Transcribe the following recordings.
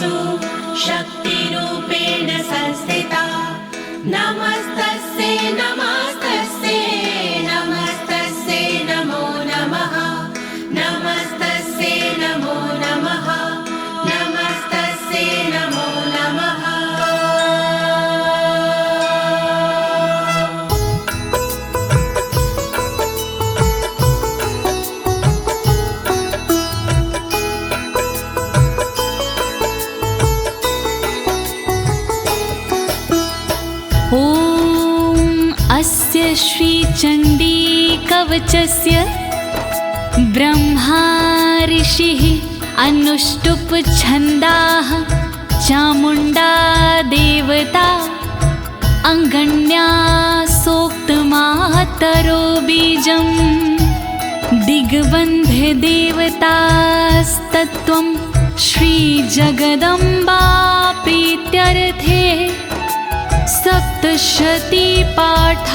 सर्वेषु शक्तिरूपेण संस्थिता। नमस्तस्यै नमस्तस्यै नमस्तस्यै नमो नमः। नमस्तस्यै नमो नमः। नमस्तस्यै नमो नमः। अस्य श्रीचण्डी कवचस्य ब्रह्मा ऋषिः अनुष्टुप् छन्दाः चामुण्डा देवता अङ्गण्या सोक्तमातरो बीजं दिग्बन्धे देवतास्तत्त्वं श्रीजगदम्बा प्रीत्यर्थे सप्तशती पाठाङ्गत्वेन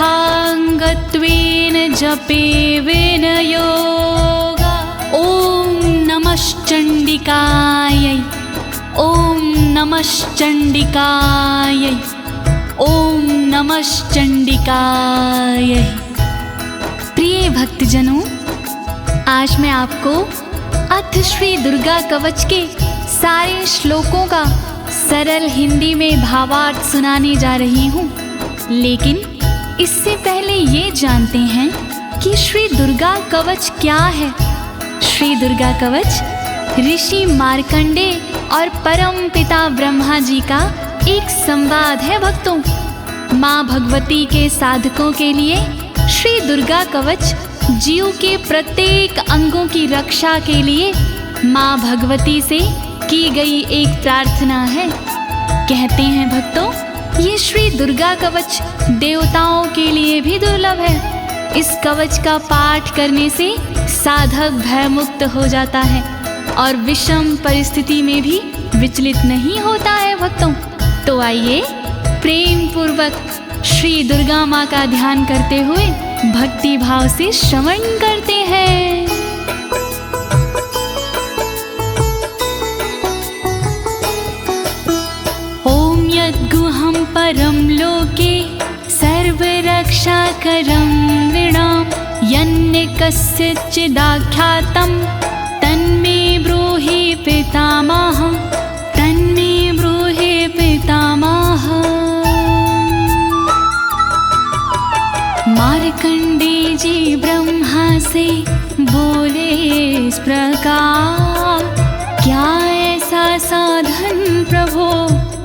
जपे विनयोगा। ॐ नमश्चण्डिकायै ॐ नमश्चण्डिकायै ॐ नमश्चण्डिकायै। प्रिय भक्तजनों, आज मैं आपको अथ श्री दुर्गा कवच के सारे श्लोकों का सरल हिंदी में भावार्थ सुनाने जा रही हूँ। लेकिन इससे पहले ये जानते हैं कि श्री दुर्गा कवच क्या है। श्री दुर्गा कवच ऋषि मार्कंडे और परम पिता ब्रह्मा जी का एक संवाद है भक्तों। माँ भगवती के साधकों के लिए श्री दुर्गा कवच जीव के प्रत्येक अंगों की रक्षा के लिए माँ भगवती से की गई एक प्रार्थना है। कहते हैं भक्तों, ये श्री दुर्गा कवच देवताओं के लिए भी दुर्लभ है। इस कवच का पाठ करने से साधक भयमुक्त हो जाता है और विषम परिस्थिति में भी विचलित नहीं होता है भक्तों। तो आइए प्रेम पूर्वक श्री दुर्गा माँ का ध्यान करते हुए भक्ति भाव से श्रवण करते हैं। गुहं परं लोके सर्वरक्षाकरं नृणां यन्ने कस्यचिदाख्यातं तन्मे ब्रूहि पितामह। तन्मे ब्रूहि पितामह। मार्कंडे जी ब्रह्मा से बोले इस प्रकार, क्या ऐसा साधन प्रभो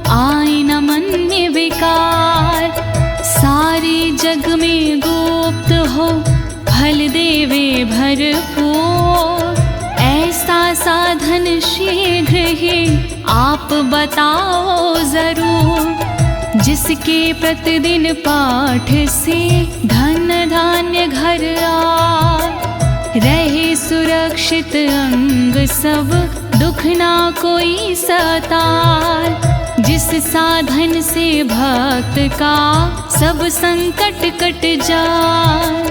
आए न मन्य विकार। सारे जग में गुप्त हो फल देवे भरपूर। ऐसा साधन शीघ्र ही आप बताओ जरूर। जिसके प्रतिदिन पाठ से धन धान्य घर आए, रहे सुरक्षित अंग सब दुख ना कोई सताए। जिस साधन से भक्त का सब संकट कट जाए,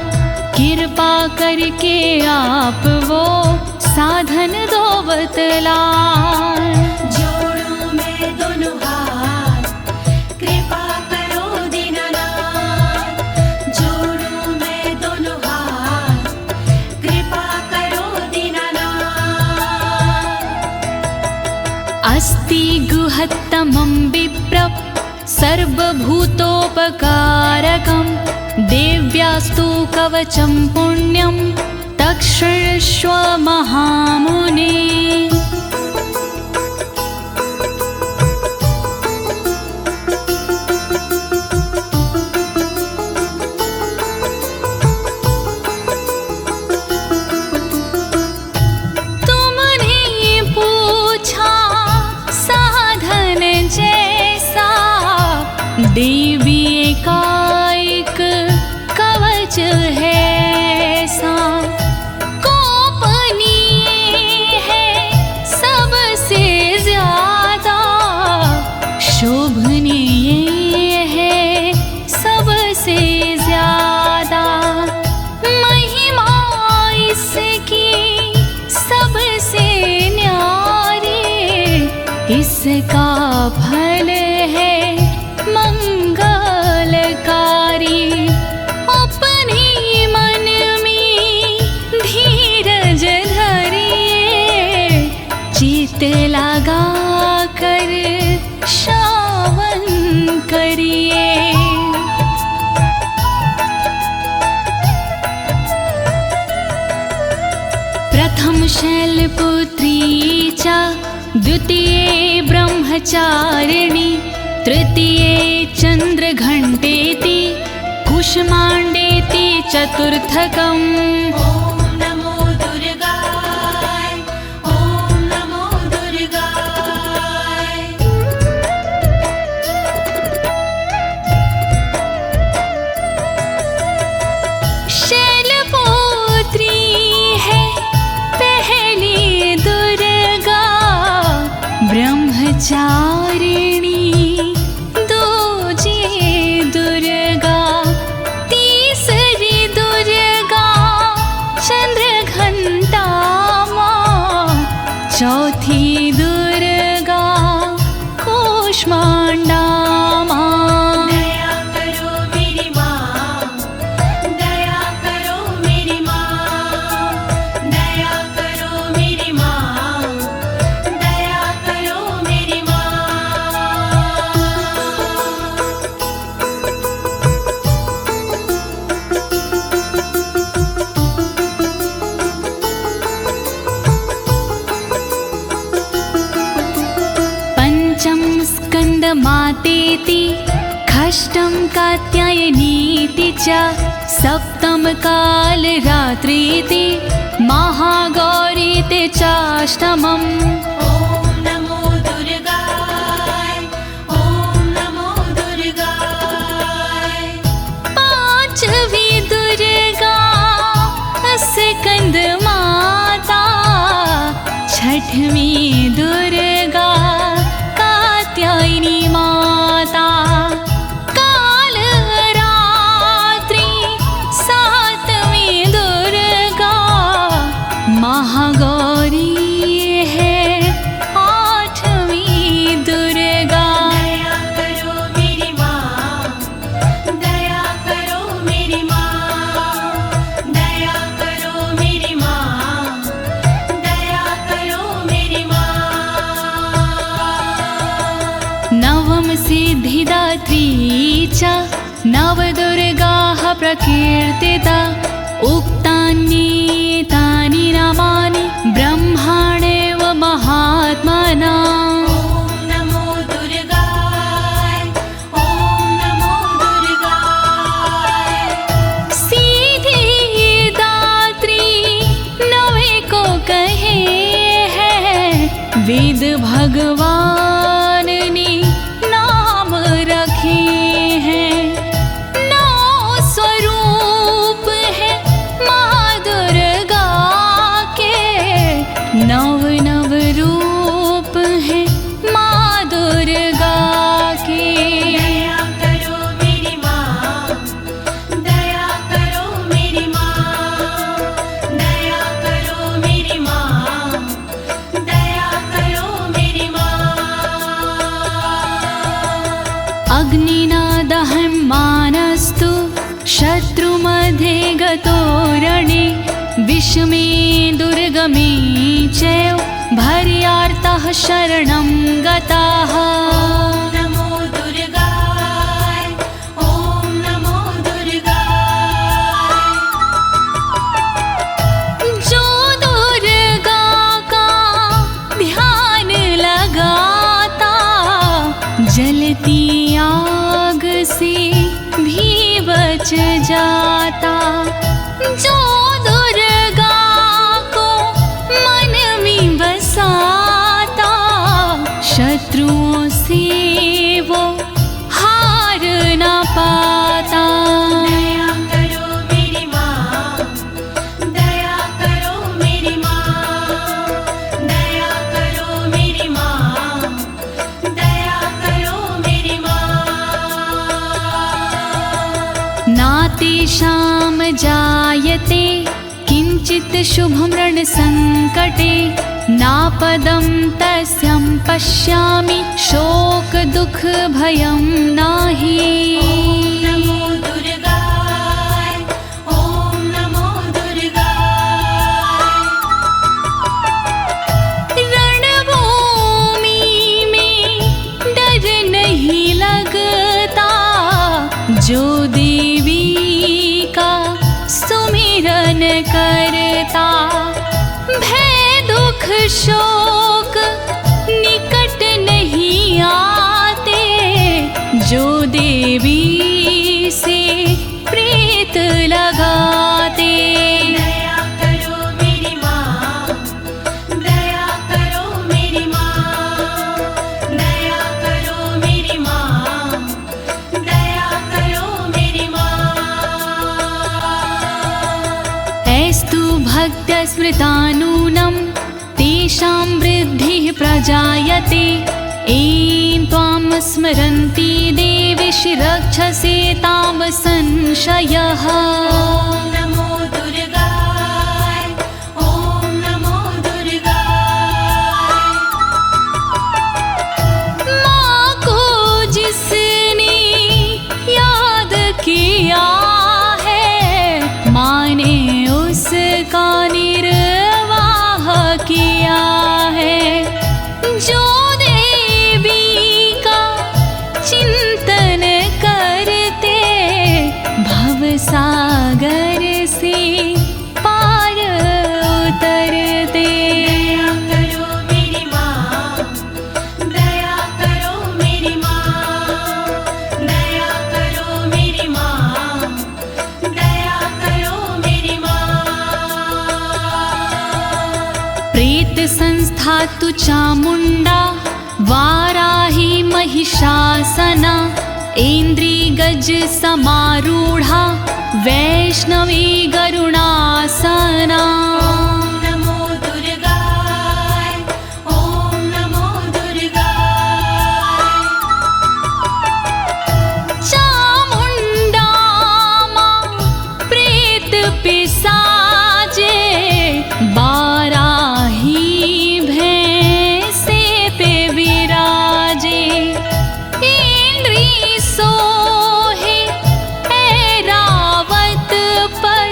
कृपा करके आप वो साधन दो बतलाए। जोड़ूं मैं दोनों हाथ, कृपा करो दीनानाथ। जोड़ूं मैं दोनों हाथ, कृपा करो दीनानाथ। अस्ति गुहत्तमं विप्र सर्वभूतोपकारकं देव्यास्तु कवचं पुण्यं तत्क्षृण्वस्व महामुने। देवी एकाएक कवच है सा, गोपनीय इसका फल है मंगलकारी। अपने मन में धीरज धरिए, चित लगा कर श्रवण करिए। प्रथम शैलपुत्री च द्वितीये ब्रह्मचारिणी, तृतीये चन्द्रघण्टेति, कुष्माण्डेति चतुर्थकम्। ॐ नमो दुर्गाय, ॐ नमो दुर्गाय। शैलपुत्री है पहली दुर्गा, ब्रह्मचारिणी दूजी दुर्गा, तीसरी दुर्गा चंद्रघंटा माँ, चौथी दुर्गा कूष्मांडा माँ। दया करो मेरी माँ, दया करो मेरी माँ, दया करो मेरी माँ, दया करो मेरी माँ। पंचम स्कंद मातेति, षष्ठम कात्यायनीति च, सप्तम काल रात्रीति, महागौरीति चाष्टमम्। ॐ नमो दुर्गाय, ॐ नमो दुर्गाय। पांचवी दुर्गा स्कंद माता, छठवीं दुर्गा कात्यायनी माता, काल रात्रि सातवीं दुर्गा महागौरी है, आठवीं दुर्गा। दया करो मेरी माँ, दया करो मेरी माँ, दया करो मेरी माँ, दया करो मेरी माँ। नवम सिद्धिदात्री च, नवदुर्गाः प्रकीर्तिता, उक्तान्येतानि नामानि ब्रह्माणेव महात्मना। ॐ नमो दुर्गाय, ॐ नमो दुर्गाय। सिद्धिदात्री नवे को कहे हैं, वेद भगवान ने नाम रखे हैं। नौ स्वरूप है माँ दुर्गा के, नव नव रूप है माँ दुर्गा के। दया करो मेरी माँ, दया करो मेरी माँ, दया करो मेरी माँ, दया करो मेरी माँ। अग्निना दह्यमानस्तु शत्रुमध्ये गतो रणे, विषमे दुर्गमे चैव भर्यार्तः शरणं गताः। ॐ नमो दुर्गाय, ॐ नमो दुर्गाय। जो दुर्गा का ध्यान लगाता, जलती आग से भी बच जाता। जो दुर्गा को मन में बसाता, शत्रुओं से वो हार न पाता। दया करो मेरी माँ, दया करो मेरी माँ, दया करो मेरी माँ, दया करो मेरी माँ। नातेषां जायते किञ्चित् शुभं रणसङ्कटे, नापदं तस्यं पश्यामि शोक दुख भयं नाही। नमो दुर्गाय, ओम नमो दुर्गाय। रणभूमि में डर नहीं लगता, जो देवी का सुमिरन करता। भय दुख शोक निकट नहीं आते, जो देवी से प्रीत लगाते। दया करो मेरी माँ, दया करो मेरी माँ, दया करो मेरी माँ, दया करो मेरी माँ। ऐस्तु भक्तस्मृतानूनं तेषां वृद्धिः प्रजायते। ऐं त्वां स्मरन्ति देवीशि रक्षसे तां संशयः। ओम नमो दुर्गाय, ओम नमो दुर्गाय। माँ को जिसने याद किया है, माँ ने उसका निर्वाह किया है। जो देवी का चिंतन करते, भवसागर से पार उतरते। दया करो मेरी माँ, दया करो मेरी माँ, दया करो मेरी माँ, दया करो मेरी माँ। प्रेत संस्था तु चामुंडा, वाराही महिषासना। ऐन्द्री गज समारूढ़ा, वैष्णवी गरुणासना। ओम नमो दुर्गाय, ओम नमो दुर्गाय। चामुंडा माँ प्रेत पिसाजे, बाराही भैंसे पे विराजे। इंद्री सोहे ऐरावत पर,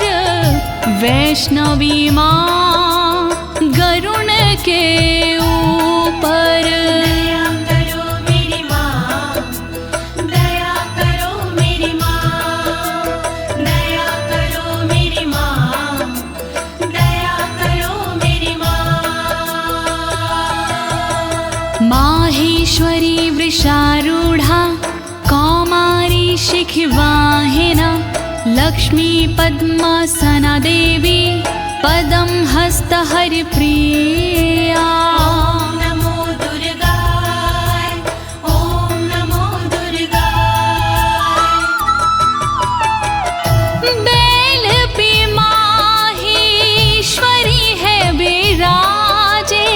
वैष्णवी माँ गरुण के ऊपर। दया करो मेरी माँ, दया करो मेरी माँ, दया करो मेरी माँ, दया करो मेरी माँ। माहेश्वरी वृषारूढ़ा, कौमारी शिखिवाहिना। लक्ष्मी पद्मासना देवी, पदं हस्त हरिप्रिया। ओम नमो दुर्गाय, ओम नमो दुर्गाय। बैल पे माहेश्वरी है विराजे,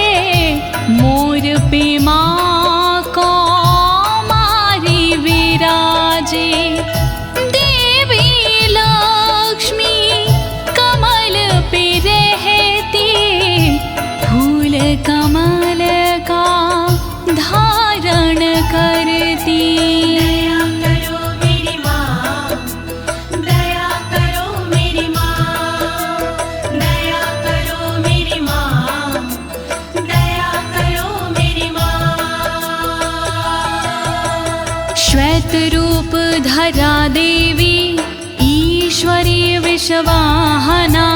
मोर पे माँ कौमारी विराजे। देवी लक्ष्मी कमल पे रहती, फूल कमल का धारण करती। दया करो मेरी माँ, दया करो मेरी माँ, दया करो मेरी माँ, दया करो मेरी माँ। श्वेत रूप धरा देवी, ईश्वरी विश्ववाहना।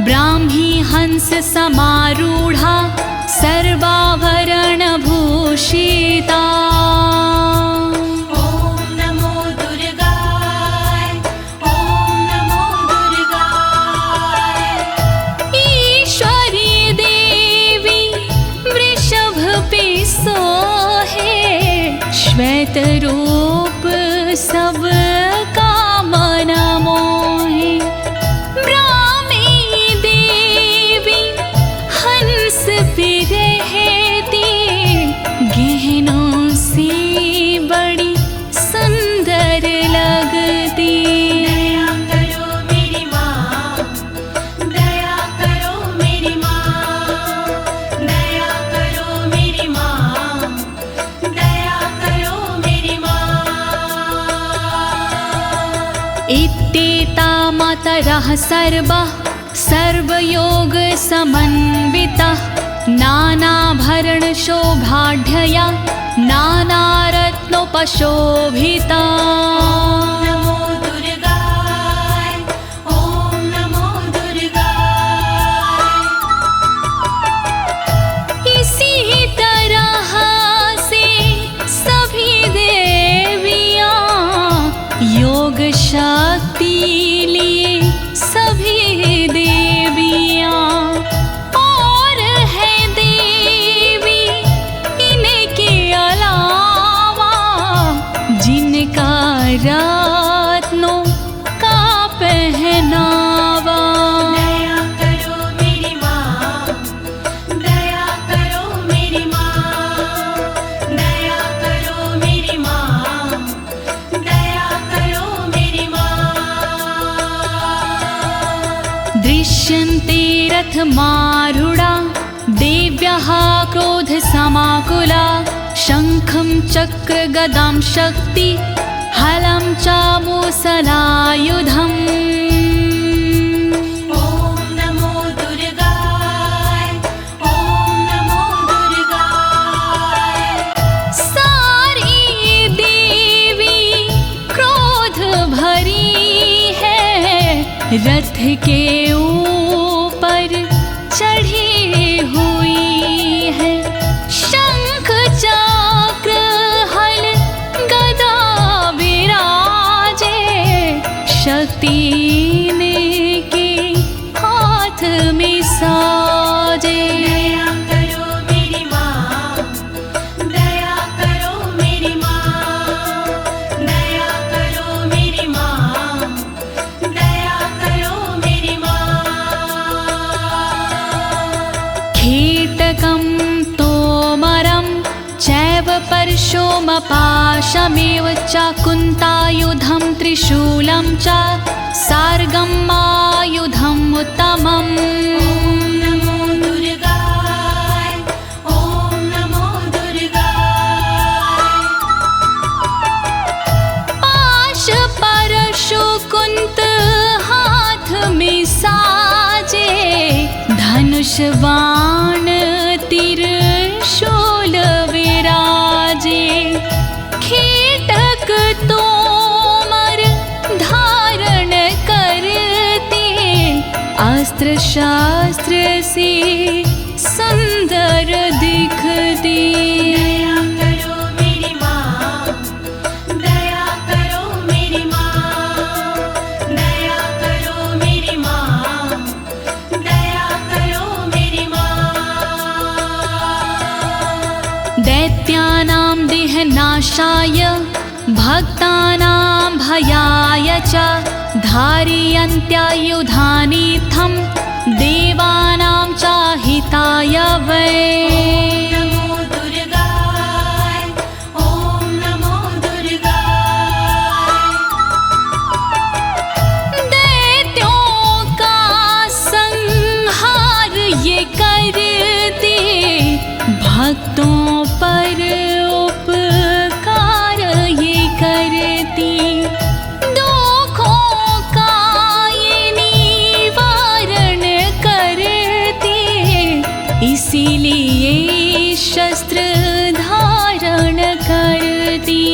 ब्राह्मी हंस समारूढ़ा, सर्वाभरण भूषिता। ओम नमो दुर्गाय, ओम नमो दुर्गाय। ईश्वरी देवी वृषभ पे सोहे, श्वेत रूप सब का मन मोहे। ब्राह्मी देवी हंस पे रहती, गहनों से बड़ी सुंदर लगती। दया करो मेरी माँ, दया करो मेरी माँ, दया मातरः सर्वः सर्वयोग समन्वितः नानाभरणशोभाढ्यया नानारत्नोपशोभिता। नमो दुर्गाय ॐ नमो दुर्गाय। इसी तरह से सभी देवियां योग शक्ति लिए सभी देवियां और है देवी इनके अलावा जिनका रत्नों का पहनावा। दया करो मेरी माँ, दया करो मेरी माँ, दया करो मेरी माँ, दया करो मेरी माँ। दृश्यन्ते रथमारूढा देव्यः क्रोधसमाकुला शङ्खं चक्रगदां शक्ति हलं च मुसलायुधम्। ॐ नमो दुर्गाय ॐ नमो दुर्गाय। सारी देवी क्रोध भरी है रथ के ऊपर चढ़ी हुई है। शंख चक्र हल गदा विराजे शक्ति इनके हाथ में साजे। दया करो मेरी माँ, दया करो मेरी माँ, दया करो मेरी माँ, दया करो मेरी माँ। कीटकं तोमरं चैव परशुमपाशमेव च कुन्तायुधं त्रिशूलं च सार्गमायुधम् उत्तमम्। नमो दुर्गाय ॐ नमो दुर्गाय। पाश परशु कुंत हाथ में साजे धनुष बाण त्रिशूल विराजे। कीटक तोमर धारण करते अस्त्र शास्त्र से सुंदर दिखते। दया करो मेरी माँ, दया करो मेरी माँ, दया करो मेरी माँ, दया करो मेरी माँ। दैत्यानां देहनाशाय भक्तानां भयाय च धारयन्त्यायुधानीथं देवानां च हिताय वै। नमो दुर्गाय ॐ नमो दुर्गाय। दैत्यों का संहार ये करते भक्तों पर उपकार ये करती। दुखों का ये निवारण करती इसीलिए शस्त्र धारण करती।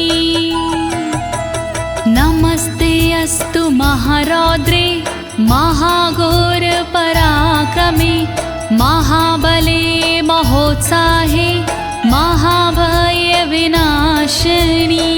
नमस्ते अस्तु महारौद्रे महाघोर पराक्रमे महाबले महोत्साहे महाभय विनाशिनी।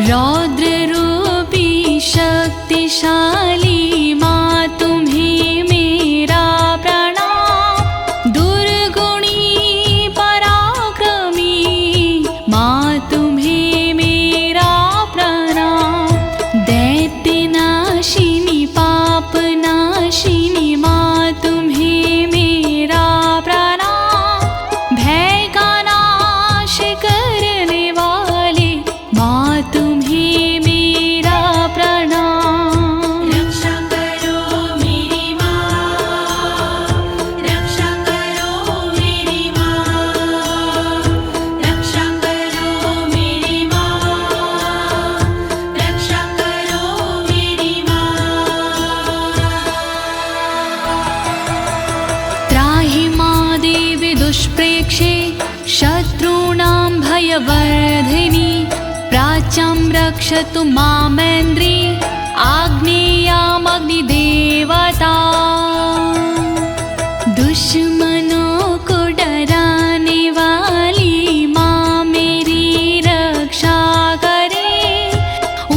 रौद्र रूपी शक्तिशाली माँ तुम्हें मेरा प्रणाम। दुर्गुणी पराक्रमी माँ तुम्हें मेरा प्रणाम। दैत्यनाशिनी पापनाशिनी माँ तुम्हें मेरा प्रणाम। भय का नाश करने वाले माँ रक्षे शत्रूणां भयवर्धिनी प्राच्यां रक्षतु मामेन्द्री आग्नेयामग्निदेवता दुश्मनों को डराने वाली माँ मेरी रक्षा करे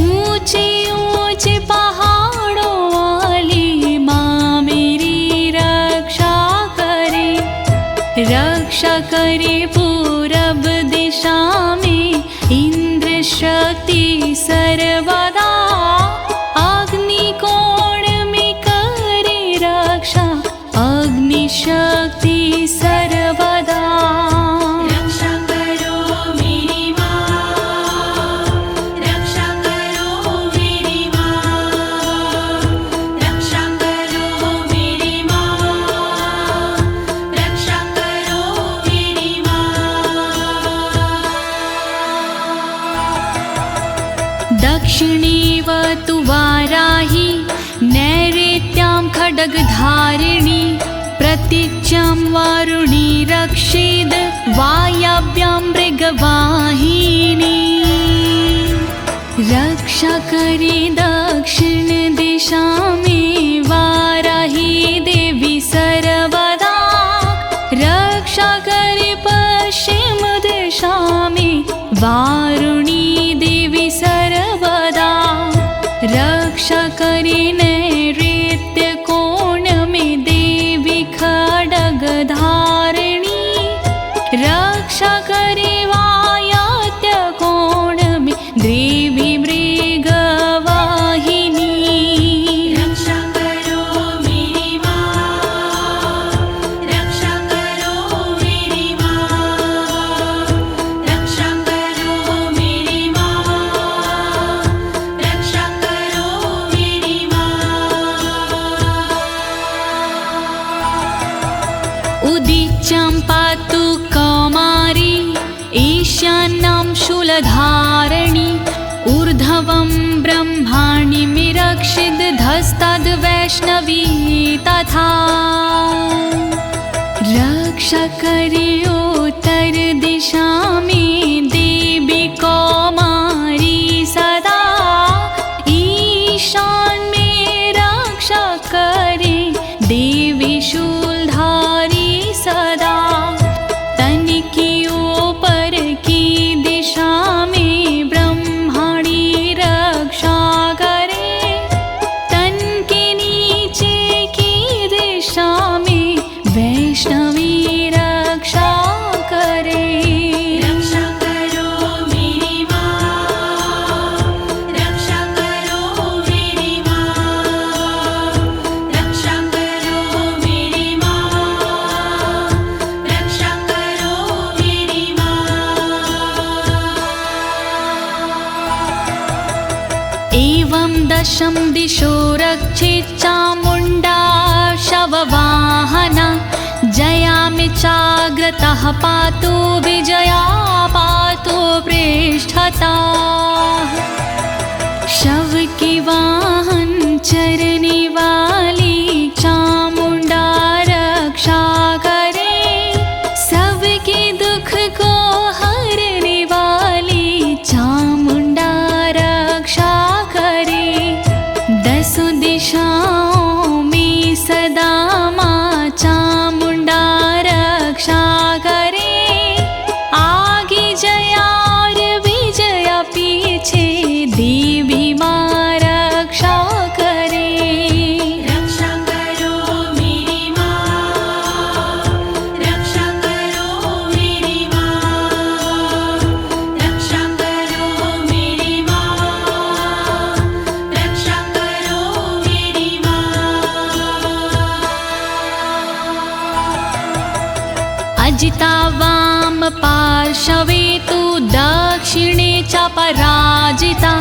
ऊंचे ऊंचे पहाड़ों वाली माँ मेरी रक्षा करे पूरब दिशा में इंद्र शक्ति सर्वदा अग्निकोण में करे रक्षा अग्नि शक्ति सर्वदा रक्षा करो मेरी माँ, रक्षा करो मेरी माँ, रक्षा करो मेरी माँ, रक्षा करो मेरी माँ। दक्षिणेवतु वाराही नैऋत्यां खड्गधारिणी प्रतीच्यां वारुणी रक्षेद् वायव्यां मृगवाहिनी रक्षा करे दक्षिण दिशा में वाराही देवी सर्वदा रक्षा करे पश्चिम दिशा में वारुणी देवी सर्वदा रक्षा करे नैऋत्य कोण में देवी खड्गधारिणी रक्षा करे वायव्य कोण में देवी मृगवाहिनी रक्षा करो मेरी माँ, रक्षा करो मेरी माँ, रक्षा करो मेरी माँ, रक्षा करो मेरी माँ। उदीच्यां पातु कौमारी ईशान्यां शूलधारिणी ऊर्ध्वं ब्रह्माणि रक्षिद् धस्ताद् वैष्णवी तथा रक्षा करे उत्तर दिशा में देवी कौमारी सदा ईशान में रक्षा करे देवी शूलधारी सदा तन की ऊपर की दिशा में ब्रह्माणी रक्षा करे तन के नीचे की दिशा में वैष्णवी रक्षा करे रक्षा करो मेरी माँ, रक्षा करो मेरी माँ, रक्षा करो मेरी माँ, रक्षा करो मेरी माँ। एवं दशम दिशो रक्षेत् चामुण्डा शववाहना जयामि चाग्रतः पातु विजया पातु पृष्ठता शव के वाहन चरने वाली चामुण्डा रक्षा करे सबके दुख को हरने वाली चामुण्डा रक्षा करे दसों दिशाओं में सदा माँ चामुण्डा रक्षा करे आगे जया और विजया पीछे देवी माँ रक्षा करे रक्षा करो मेरी माँ, रक्षा करो मेरी माँ, रक्षा करो मेरी माँ, रक्षा करो मेरी माँ। अजिता वाम पार्श्वे तु दक्षिणे च पराजिता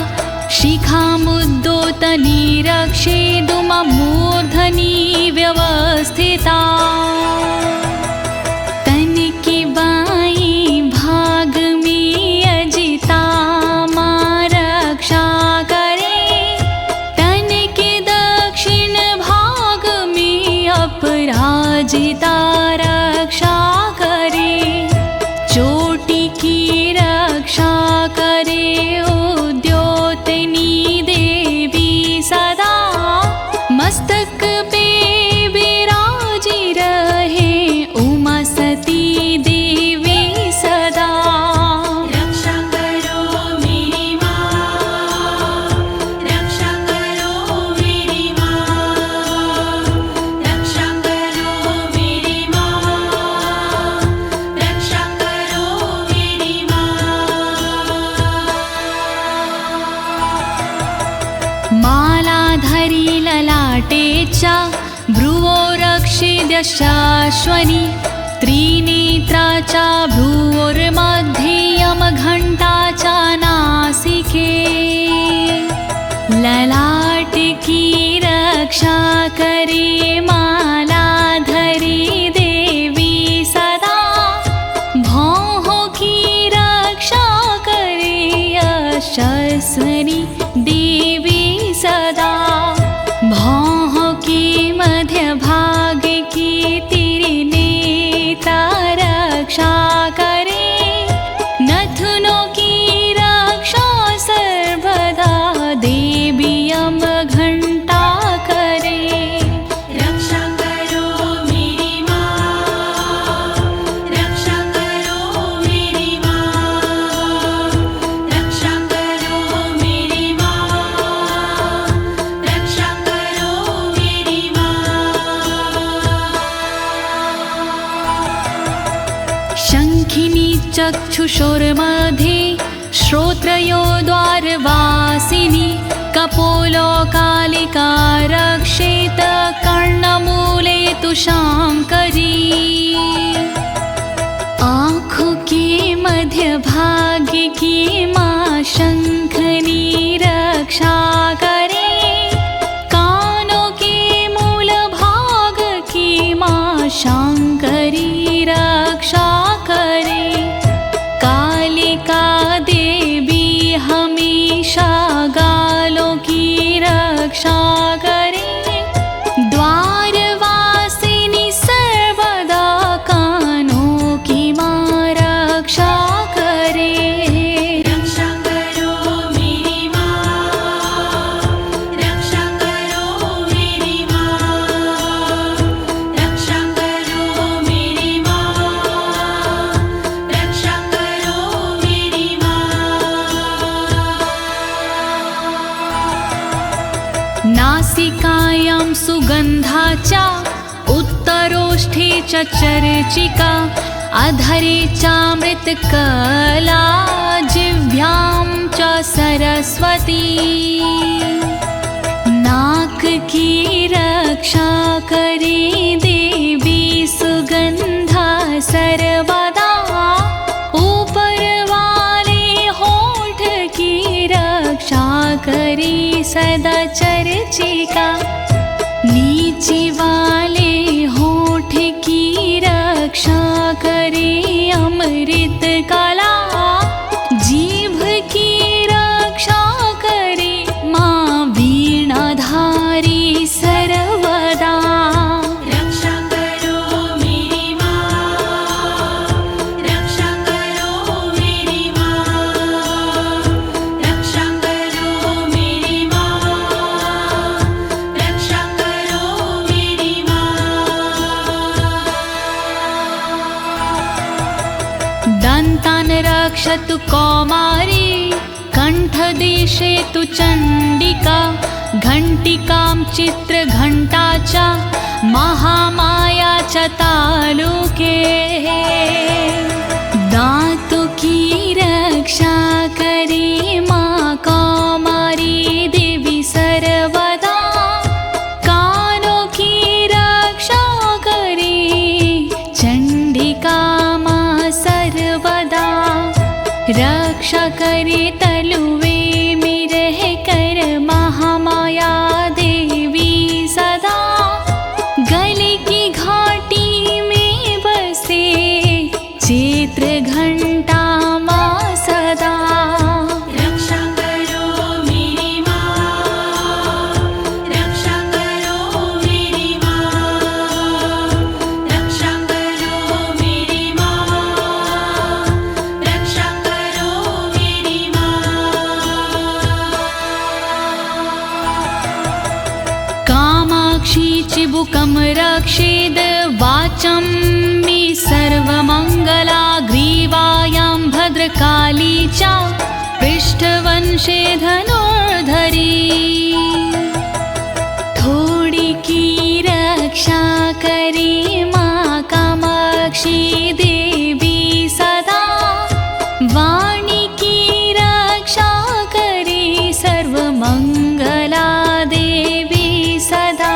शिखामुद्दोतनी रक्षेदुममूर्धनि व्यवस्थिता तन के बाईं भाग में अजिता माँ रक्षा करे तन के दक्षिण भाग में अपराजिता रक्षा करे ललाटे च भ्रुवो रक्षिद्यशाश्वनी त्रिनेत्रा च भ्रुवोर्मध्ये यमघण्टा च नासिके ललाट की रक्षा करे मालाधरी देवी सदा भौह की रक्षा करे यशस्विनी देवी सदा भौह की मध्य भाग की त्रिनेत्रा रक्षा करे नथुनों की रक्षा सर्वदा देवी यमघण्टा करे रक्षा करो मेरी माँ रक्षा करो मेरी माँ रक्षा करो मेरी माँ रक्षा करो मेरी माँ शङ्खिनी चक्षुषोर्मध्ये श्रोत्रयो द्वारवासिनी कपोलो कालिका रक्षेत कर्णमूले तु शाङ्करी आँखों के मध्य भाग की माँ शंखनी रक्षा करे कानों के मूल भाग की माँ शांकरी रक्षा करे कालिका देवी हमेशा गालों की रक्षा करे द्वारवासिनी सर्वदा कानों की माँ रक्षा करे रक्षा करो मेरी माँ रक्षा करो मेरी माँ रक्षा करो मेरी माँ रक्षा करो मेरी माँ नासिकायां सुगन्धा च उत्तरोष्ठे च चर्चिका अधरे चामृतकला जिह्वां च सरस्वती नाक की रक्षा करे देवी सुगंधा सर्वदा ऊपर वाले होठ की रक्षा करे सदा चर्चिका नीचे वाले होठ की रक्षा करे अमृत कला जीभ की रक्षा करे माँ वीणाधारी सर्वदा रक्षा करो मेरी माँ रक्षा करो मेरी माँ रक्षा करो मेरी माँ रक्षा करो मेरी माँ दन्तान् रक्षतु कौमारी कण्ठदेशे तु चण्डिका घण्टिकां चित्रघण्टा च महामाया च तालुके दातु की रक्षा करे माँ कौमारी देवी सर्वदा कानों की रक्षा करे चण्डिका माँ सर्वदा रक्षा करे तलुवे में रह कर महामाया देवी सदा गले की घाटी में बसे चित्र घंटा माँ सदा रक्षा करो मेरी माँ रक्षा करो मेरी माँ रक्षा करो मेरी माँ रक्षा करो मेरी माँ कामाक्षी चिबुकं रक्षेद वाचं मे सर्वमङ्गला ग्रीवायां भद्रकाली च पृष्ठवंशे धनुर्धरी थोड़ी की रक्षा करे माँ कामाक्षी देवी सदा वाणी की रक्षा करे सर्वमंगला देवी सदा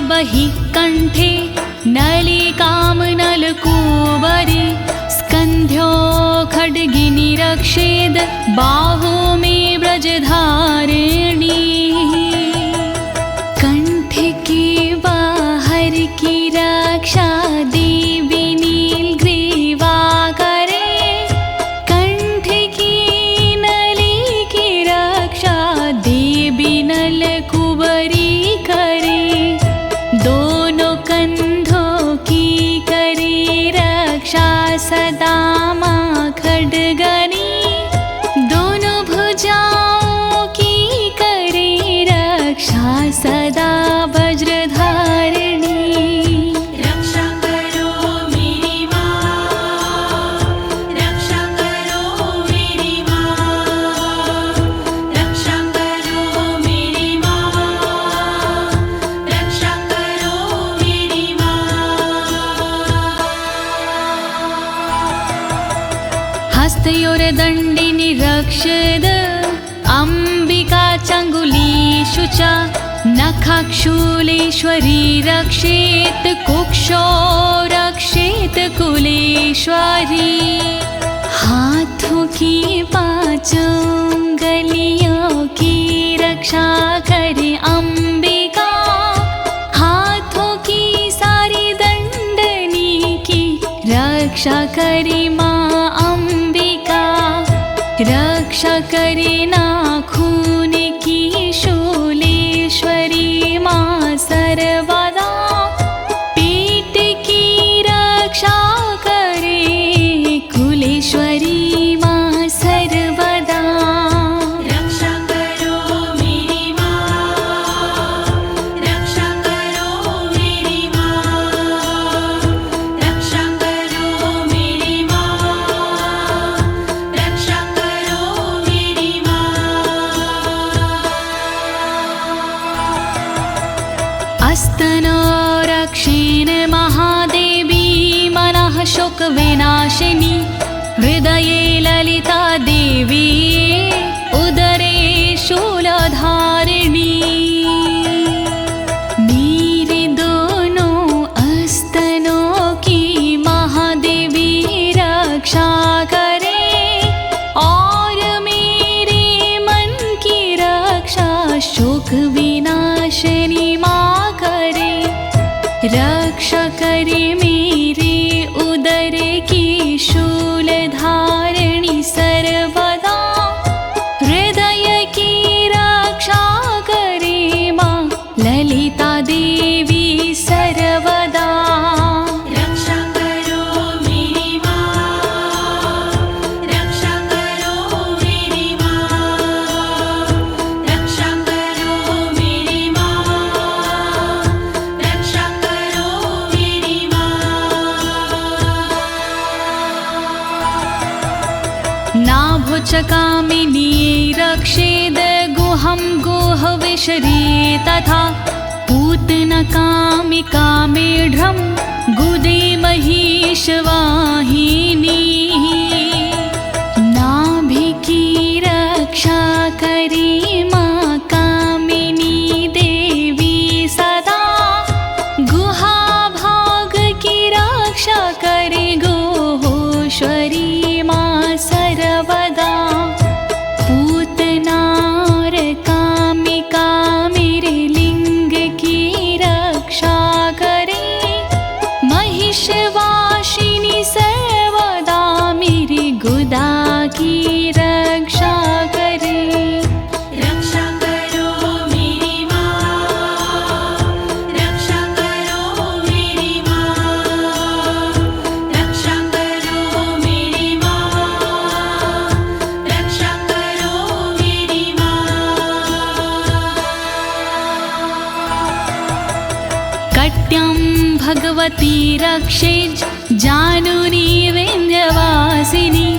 बहि कंठे नलिकां नलकूबरी स्कन्ध्यो खड्गिनी रक्षेद बाहु मे ब्रजधारिणी कंठ के बाहर की रक्षा देवी नीलग्रीवा करे कंठ की नली की रक्षा देवी नलकूबरी करे दोनों कंधों की करे रक्षा सदा माँ खड्गनी दोनों भुजाओं की करे रक्षा सदा वज्रधारिणी रक्षा करो मेरी माँ, रक्षा करो मेरी माँ, रक्षा करो मेरी माँ, रक्षा करो मेरी माँ। हस्तयोर्दण्डिनी रक्षद अम्बिका चङ्गुलीषु च नखाक्षूलेश्वरी रक्षेत कुक्षो रक्षेत कुलेश्वरी हाथों की पांचों उंगलियों की रक्षा करे अम्बिका हाथों की सारी दंडनी की रक्षा करे माँ अम्बिका रक्षा करे नाखून की शूलेश्वरी माँ सर्वदा पेट की रक्षा करे कुलेश्वरी माँ सर्वदा रक्षा करो मेरी माँ, रक्षा करो मेरी माँ, रक्षा करो मेरी माँ, रक्षा करो मेरी माँ। अस्तनो रक्षेण महादेवी मनः शोकविनाशिनी हृदये ललिता देवी उदरे शूलधारिणी मेरे दोनों अस्तनों की महादेवी रक्षा करे और मेरे मन की रक्षा शोक विनाशिनी माँ करे रक्षा करे मेरे उदर की शूलधारिणी सर्वदा हृदय की रक्षा करे माँ ललिता देवी सर्वदा रक्षा करो मेरी माँ, रक्षा करो मेरी माँ, रक्षा करो मेरी माँ, रक्षा करो मेरी माँ। नाभुचकामिनी रक्षेद गुहं गुहविशरी तथा पूतनकामिका मेढ्रं गुदे महिषवाहिनी नाभि की रक्षा करे माँ कामिनी देवी सदा गुहा भाग की रक्षा करे गोहोश्वरी माँ सर्वदा पूतनार कामिका मेरे लिंग की रक्षा करे महिषवासिनी सर्वदा मेरी गुदा की रक्षा करे रक्षा करो मेरी माँ, रक्षा करो मेरी माँ, रक्षा करो मेरी माँ, रक्षा करो मेरी माँ। कट्यं भगवती रक्षेज जानुनी विन्ध्यवासिनी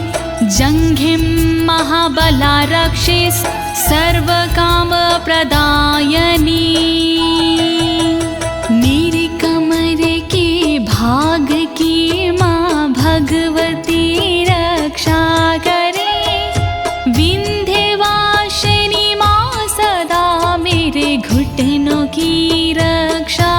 जङ्घिं महाबला रक्षेस् सर्वकामप्रदायिनी मेरे कमर के भाग की माँ भगवती रक्षा करे विन्ध्यवासिनी माँ सदा मेरे घुटनों की रक्षा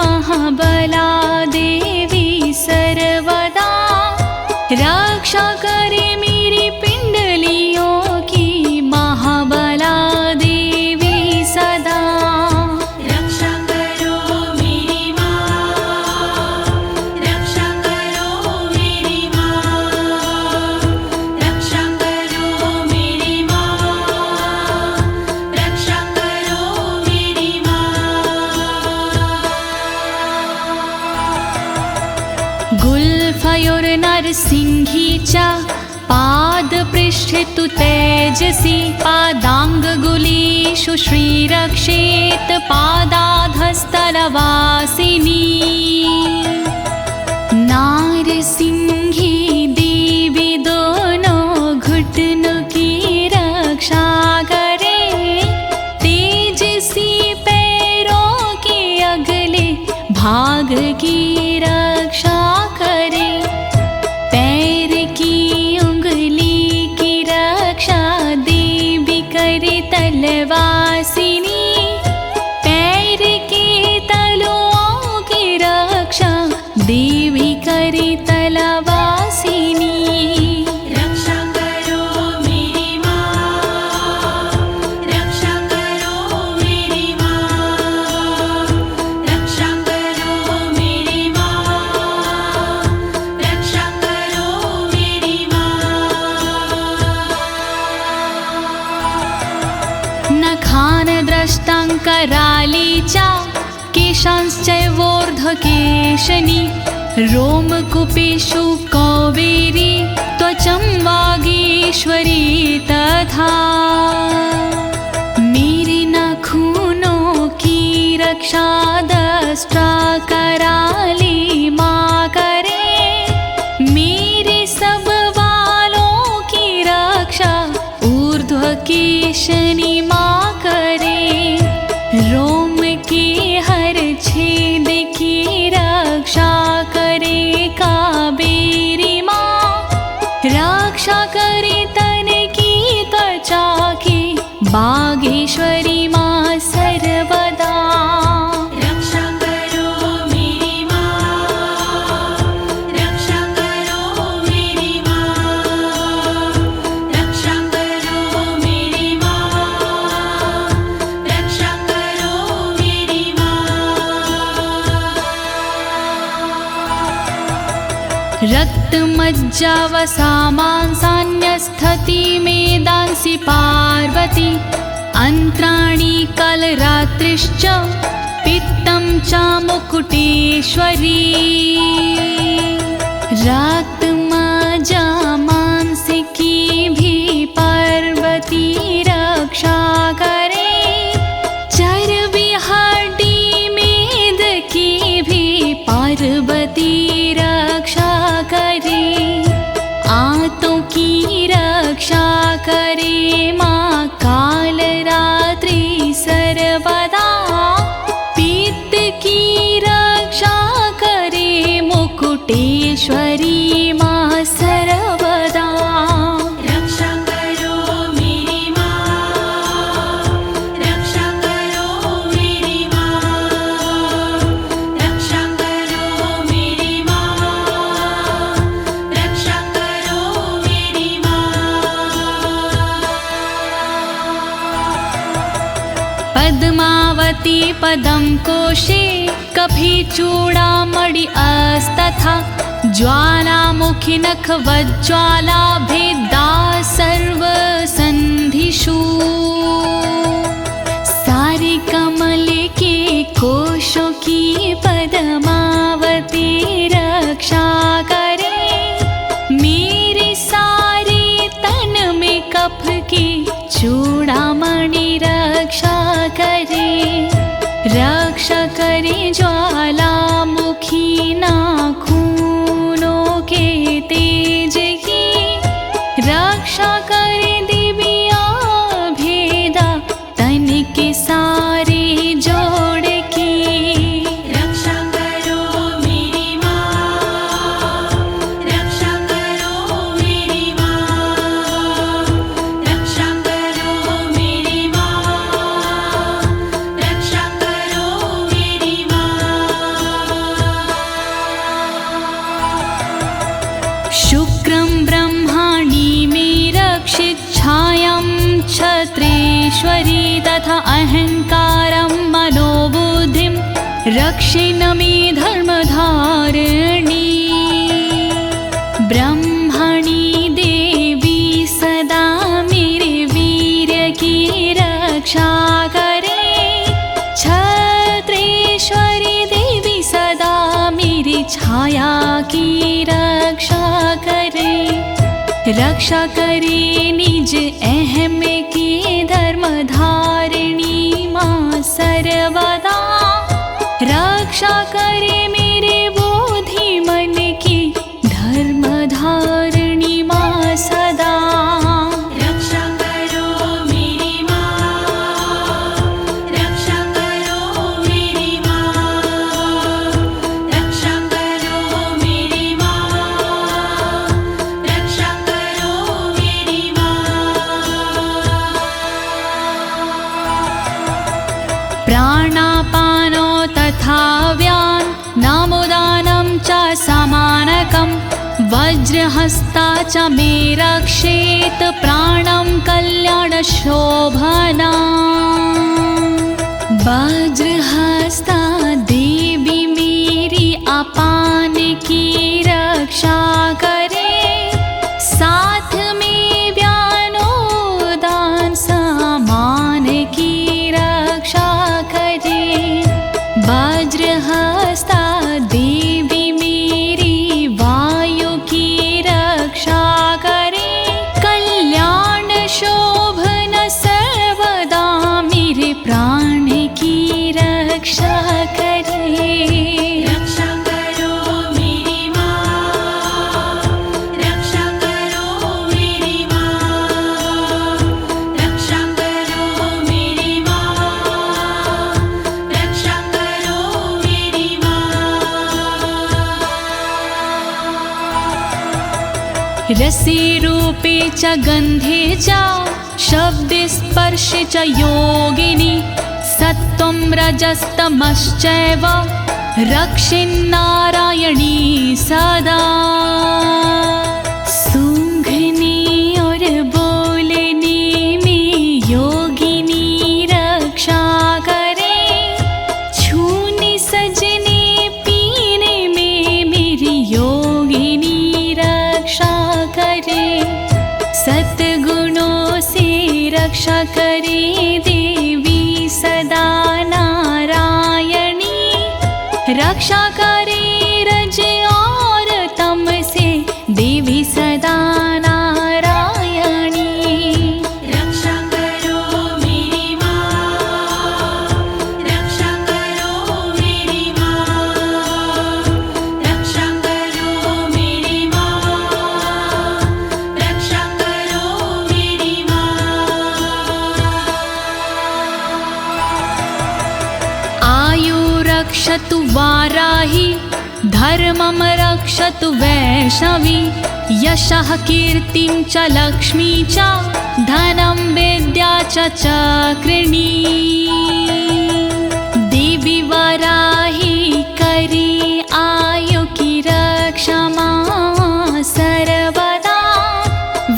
महाबला देवी सर्वदा, रक्षा करे मेरी पिंडलियों की महाबला देवी सदा। रक्षा करो मेरी माँ, रक्षा करो मेरी माँ, रक्षा करो मेरी माँ, रक्षा करो मेरी माँ। गुल्फयोर्नरसिंहीचा पादपृष्ठे तु तेजसि, पादाङ्गुलीषु श्रीरक्षेत् पादाधस्तलवासिनी। नारसिंही देवी दोनों घुटनों की रक्षा करे, तेजसी पैरों के अगले भाग की रक्षा करे। पैर की उंगली की रक्षा देवी करे तलवासिनी, पैर के तलुओं की रक्षा देवी करे तलवासिनी। रक्षा करो मेरी माँ, रक्षा करो मेरी माँ, रक्षा करो मेरी माँ, रक्षा करो मेरी माँ। नखानद्रष्टाङ्करालीचा केशांश्चैवोर्ध्वकेशनी, रोमकूपेषु कौवेरी त्वचं वागीश्वरी तथा। मेरे नाखूनों की रक्षा दष्टा कराली माँ करे, मेरे सब बालों की रक्षा ऊर्ध्वकेशनी माँ करे। रोम के हर छेद की रक्षा करे कावेरी माँ, रक्षा करे तन की त्वचा की बागेश्वरी माँ सर्वदा। रक्षा करो मेरी माँ, रक्षा करो मेरी माँ, रक्षा करो मेरी माँ, रक्षा करो मेरी माँ। रक्तमज्जावसामांसान्यस्थति मेदांसि पार्वती, अन्त्राणि कलरात्रिश्च पित्तं च मुकुटेश्वरी। रक्तमज्जामांसिकी भी पार्वती रक्षा करे, चर्बी हड्डी मेद की भी पार्वती रक्षा करे। आंतों की रक्षा करे माँ कालरात्रि सर्वदा, पित्त की रक्षा करे मुकुटेश्वरी माँ सर्वदा। रक्षा करो मेरी माँ, रक्षा करो मेरी माँ, रक्षा करो मेरी माँ, रक्षा करो मेरी माँ। पद्मावती पदं कोशे कफीचूडामणि अस्तथा, ज्वालामुखी नखवज्ज्वाला भेदा सर्वसन्धिषु। सारे कमल के कोशों की पद्मावती रक्षा करे, मेरे सारे तन में कफ की चूड़ामणि रक्षा करे। रक्षा करे ज्वालामुखी नाखूनों के तेज की, रक्षा करे दिव्या भेदा तन के सारे जोड़ की। रक्षा करो मेरी माँ, रक्षा करो मेरी माँ, रक्षा करो मेरी माँ, रक्षा करो मेरी माँ। क्षत्रेश्वरी तथा अहंकारं मनोबुद्धिं रक्षिणमि धर्मधारिणी ब्रह्मणि देवी सदा मेरे वीर्य की रक्षा करे। क्षत्रेश्वरी देवी सदा मेरी छाया की रक्षा करे। रक्षा करे निज अहम की धर्मधारिणी माँ सर्वदा। रक्षा करे मेरे बोधि मन की धर्मधारिणी माँ सदा। रक्षा करो मेरी माँ, रक्षा करो मेरी माँ, रक्षा करो मेरी माँ, रक्षा करो मेरी माँ। प्राणापानो तथा व्यान नामोदानं च समानकं वज्रहस्ता च मे रक्षेत प्राणं कल्याणशोभना। वज्रहस्ता देवी मेरी अपान की रक्षा करे। साथ में व्यानोदान समान की रक्षा करे। वज्रहस्ता देवी मेरी वायु की रक्षा करे। कल्याण शोभन सर्वदा मेरे प्राण की रक्षा करे। रक्षा करो मेरी माँ, रक्षा करो मेरी माँ, रक्षा करो मेरी माँ, रक्षा करो मेरी माँ। रसे रूपे च गन्धे च शब्दे स्पर्शे च योगिनी सत्त्वं रजस्तमश्चैव रक्षिन्नारायणी सदा। सूंघने और बोलने में योगिनी रक्षा करे। छूने सजने पीने में मेरी योगिनी रक्षा करे। सद्गुणों से रक्षा करे देवी सदा नारायणी। रक्षा करे रज और तम से देवी सदा नारायणी। रक्षा करो मेरी माँ, रक्षा करो मेरी माँ, रक्षा करो मेरी माँ, रक्षा करो मेरी माँ। आयु रक्षतु वाराही धर्मं रक्षतु वैष्णवी। यशः कीर्तिं च लक्ष्मी च धनं विद्या च चक्रिणी। देवी वाराही करे आयु की रक्षा माँ सर्वदा।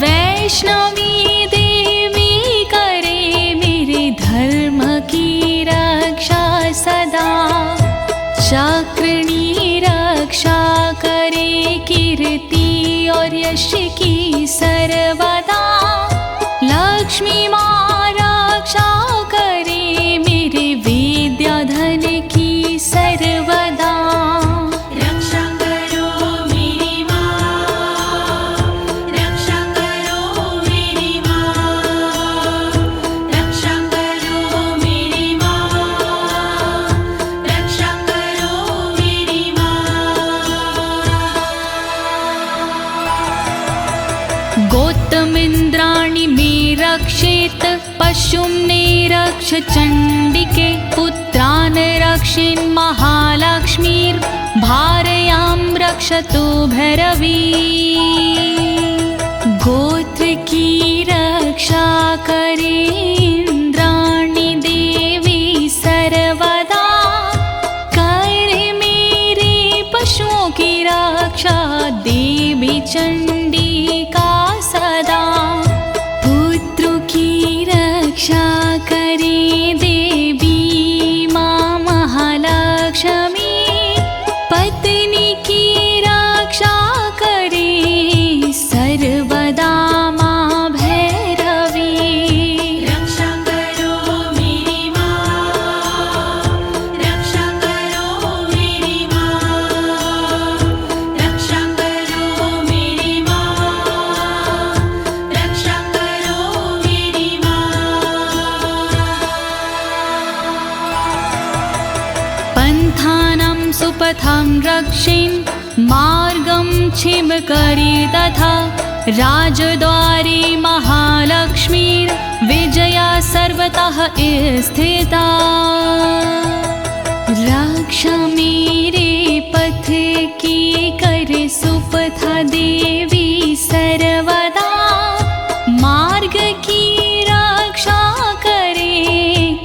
वैष्णवी देवी करे मेरे धर्म की रक्षा सदा। चक्रिणी रक्षा करे कीर्ति और यश की सर्वदा। लक्ष्मी माँ रक्षा करे मेरे विद्या धन की सर्वदा। रक्षा करो मेरी माँ, रक्षा करो मेरी माँ, रक्षा करो मेरी माँ, रक्षा करो मेरी माँ। गोत्तमिन्द्राणि मे रक्षेत पशुं निरक्ष चण्डिके। पुत्रान् रक्षेन् महालक्ष्मीर्भार्यां रक्षतु भैरवी। गोत्र की रक्षा करे इंद्राणी देवी सर्वदा। करे मेरे पशुओं की रक्षा देवी चंडिका सदा। पुत्रों की सुपथं रक्षेन् मार्गं छिमकरी तथा राजद्वारे महालक्ष्मीर्विजया सर्वतः स्थिता। रक्षा मेरे पथ की कर सुपथा देवी सर्वदा, मार्ग की रक्षा करे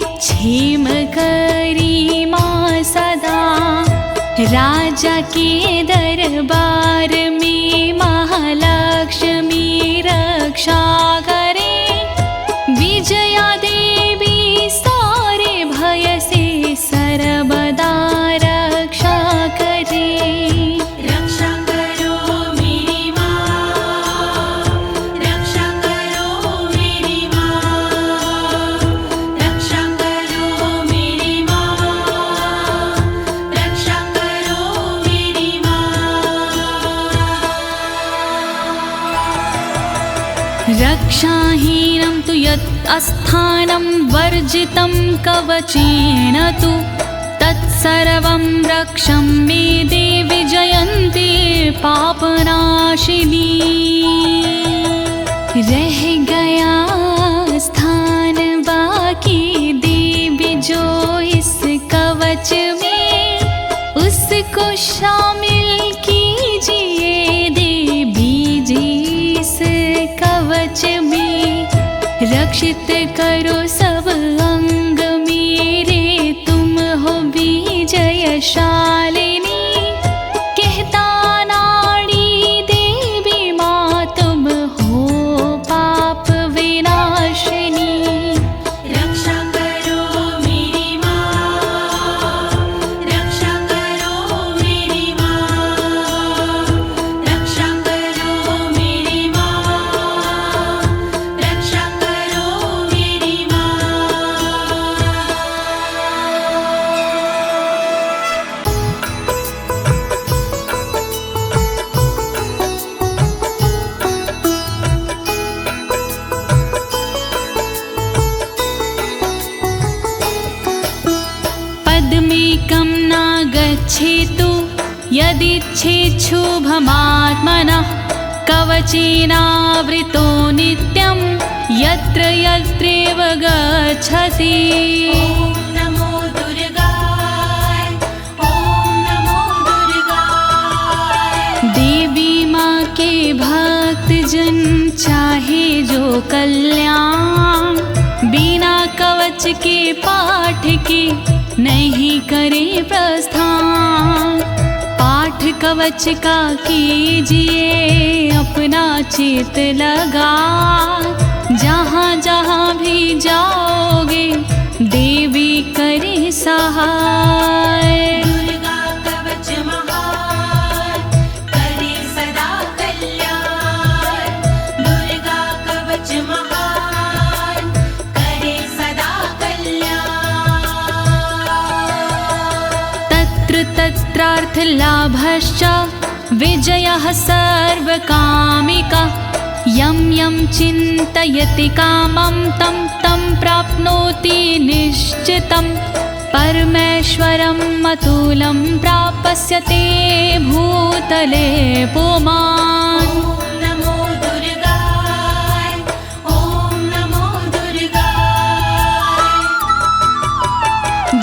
क्षेम करी माँ सदा। राजा के दरबार में महालक्ष्मी रक्षा करे, विजया देवी सारे भय से सर्वदा रक्षा करे। रक्षा करो मेरी माँ, रक्षा करो मेरी माँ, रक्षा करो मेरी माँ, रक्षा करो मेरी माँ। रक्षाहीनं तु यत् अस्थानं वर्जितं कवचेन तु, तत्सर्वं रक्षं मे देवि जयन्ती पापनाशिनी। रह गया स्थान बाकी देवी जो इस कवच में, उसको शामिल कीजिए देवी जी इस कवच में। रक्षित करो सब अंग मेरे, तुम हो विजयशालिनी। कहता नाड़ी देवी माँ तुम हो पाप विनाशिनी। रक्षा करो मेरी माँ, रक्षा करो मेरी माँ, रक्षा करो मेरी माँ, रक्षा करो मेरी माँ। पद्मेकं न गच्छेतु यदिच्छेच्छुभमात्मनः, कवचेनावृतो नित्यं यत्र यत्रैव गच्छति। ॐ नमो दुर्गाय, ॐ नमो दुर्गाय। देवी माँ के भक्त जन चाहे जो कल्याण, बिना कवच के पाठ के नहीं करे प्रस्थान। पाठ कवच का कीजिए अपना चित लगा, जहाँ जहाँ भी जाओगे देवी करे सहाय। दुर्गा कवच महान, करे सदा कल्याण। दुर्गा कवच महान, करे सदा कल्याण। तत्र तत्रार्थलाभश्च विजयः सर्वकामिका। यं यं चिन्तयति कामं तं तं प्राप्नोति निश्चितं। परमेश्वरम् अतुलं प्राप्स्यते भूतले पुमान्। ॐ नमो दुर्गाय, ॐ नमो दुर्गाय।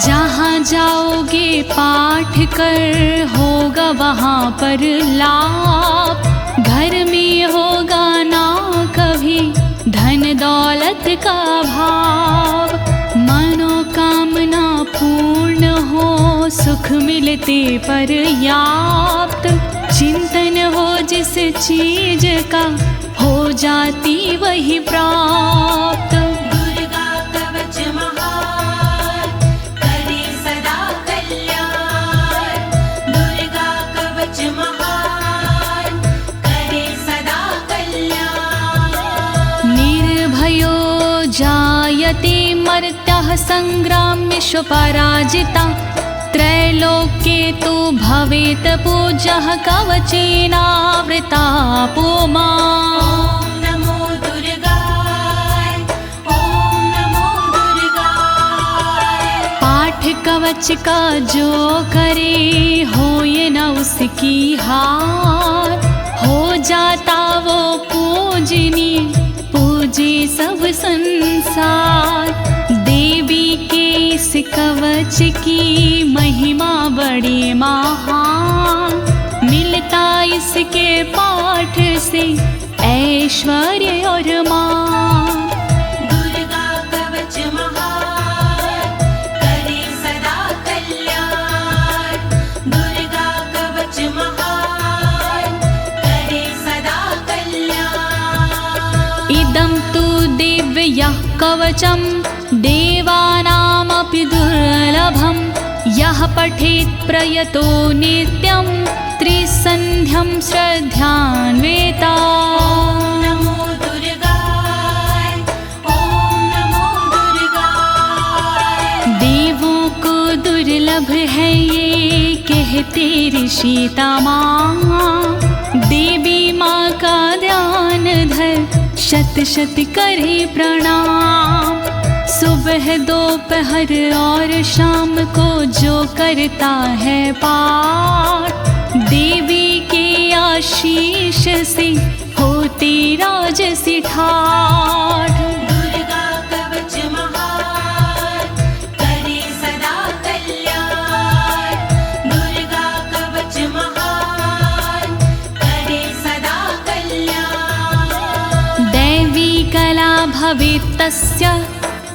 जहाँ जाओगे पाठ कर होगा वहाँ पर लाभ। घर में होगा ना कभी धन दौलत का भाव। मनोकामना पूर्ण हो सुख मिलते पर्याप्त। चिंतन हो जिस चीज का हो जाती वही प्राप्त। दुर्गा कवच महान, करे सदा कल्याण। दुर्गा कवच महान, करे सदा कल्याण। निर्भयो जायते मर्त्यः संग्राम्येषु पराजिता। त्रैलोक्ये तु भवेत् पूज्यः कवचेनावृता पुमान्। ॐ नमो दुर्गाय, ॐ नमो दुर्गाय। पाठ कवच का जो करे हो संसार। देवी के इस कवच की महिमा बड़ी महान, मिलता इसके पाठ से ऐश्वर्य और मान। दुर्गा कवच महान, करे सदा कल्याण। दुर्गा कवच महान, करे सदा कल्याण। इदं तु दिव्यः कवचं देवानामपि दुर्लभं। यः पठेत् प्रयतो नित्यं त्रिसन्ध्यं श्रद्धान्विता। नमो दुर्गाय, ओम नमो दुर्गाय। देवों को दुर्लभ है ये कहते ऋषि तमाम। देवी माँ का ध्यान धर शत शत करे प्रणाम। सुबह दोपहर और शाम को जो करता है पाठ, देवी के आशीष से होती राजसी ठाठ। दुर्गा कवच महान, करे सदा कल्याण। दुर्गा कवच महान, करे सदा कल्याण। दैवी कला भवेत् तस्य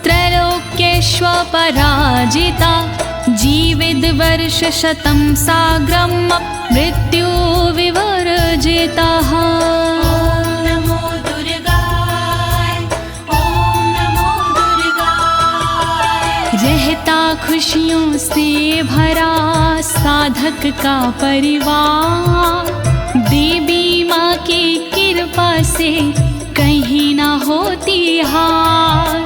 त्रैलोक्येष्वपराजिता। जीवेद् वर्षशतं साग्रं मृत्यु विवर्जितः। ॐ नमो दुर्गाय, ॐ नमो दुर्गाय। रहता खुशियों से भरा साधक का परिवार। देवी माँ की कृपा से कहीं ना होती हार।